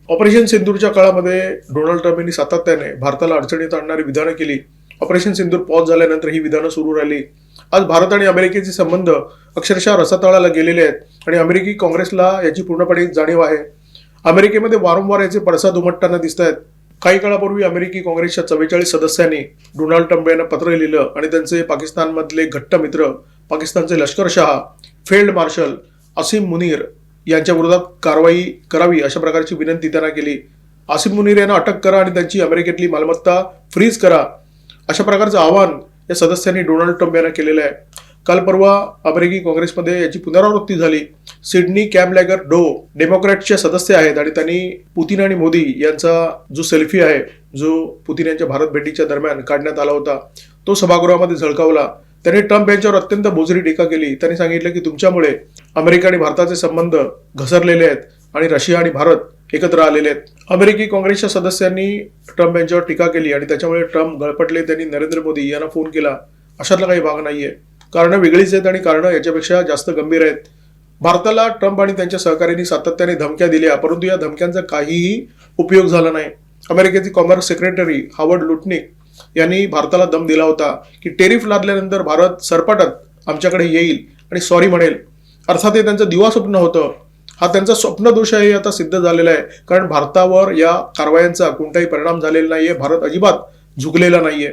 Operation सिंदूरच्या काळामध्ये Donald Trump यांनी सातत्याने भारताला अडचणीत आणणारी विधानं केली. ऑपरेशन सिंदूर पॉज झाल्यानंतर ही विधानं सुरू राहिली. आज भारत आणि अमेरिकेचे संबंध अक्षरशः रसातळाला गेलेले आहेत आणि अमेरिकी काँग्रेसला याची पूर्णपणे जाणीव आहे. अमेरिकेमध्ये वारंवार याचे पडसाद उमटताना दिसत आहेत. काही काळापूर्वी अमेरिकी काँग्रेसच्या 44 सदस्यांनी डोनाल्ड ट्रम्प यांना पत्र लिहिलं आणि त्यांचे पाकिस्तानमधले घट्ट मित्र, पाकिस्तानचे लष्करशहा फील्ड मार्शल आसिम मुनीर यांच्या विरोधात कारवाई करावी अशा प्रकारची विनंती त्यांना केली. आसिम मुनीर यांना अटक करा आणि त्यांची अमेरिकेतली मालमत्ता फ्रीज करा अशा प्रकारचं आवाहन या सदस्यांनी डोनाल्ड ट्रम्प यांना केलेलं आहे. काल परवा अमेरिकी काँग्रेसमध्ये याची पुनरावृत्ती झाली. सिडनी कॅमलॅगर डो डेमोक्रॅटचे सदस्य आहेत आणि त्यांनी पुतीन आणि मोदी यांचा जो सेल्फी आहे, जो पुतीन यांच्या भारत भेटीच्या दरम्यान काढण्यात आला होता, तो सभागृहामध्ये झळकावला. त्यांनी ट्रम्प यांच्यावर अत्यंत बोजरी टीका केली. त्यांनी सांगितलं की तुमच्यामुळे अमेरिका आणि भारताचे संबंध घसरलेले आहेत आणि रशिया आणि भारत एकत्र आलेले आहेत. अमेरिकी काँग्रेसच्या सदस्यांनी ट्रम्प यांच्यावर टीका केली आणि त्याच्यामुळे ट्रम्प गळपटले. त्यांनी नरेंद्र मोदी यांना फोन केला. अशातला काही भाग नाहीये. कारणं वेगळीच आहेत आणि कारणं याच्यापेक्षा जास्त गंभीर आहेत. भारताला ट्रम्प आणि त्यांच्या सहकाऱ्यांनी सातत्याने धमक्या दिल्या, परंतु या धमक्यांचा काहीही उपयोग झाला नाही. अमेरिकेचे कॉमर्स सेक्रेटरी हावर्ड लुटनिक यांनी भारताला दम दिला होता की टेरिफ लादल्यानंतर भारत सरपटत आमच्याकडे येईल आणि सॉरी म्हणेल. अर्थात हे त्यांचं दिवास्वप्न होतं. हा त्यांचा स्वप्नदोष आहे, आता सिद्ध झालेला आहे. कारण भारतावर या कारवायांचा कोणताही परिणाम झालेला नाहीये. भारत अजिबात झुकलेला नाहीये.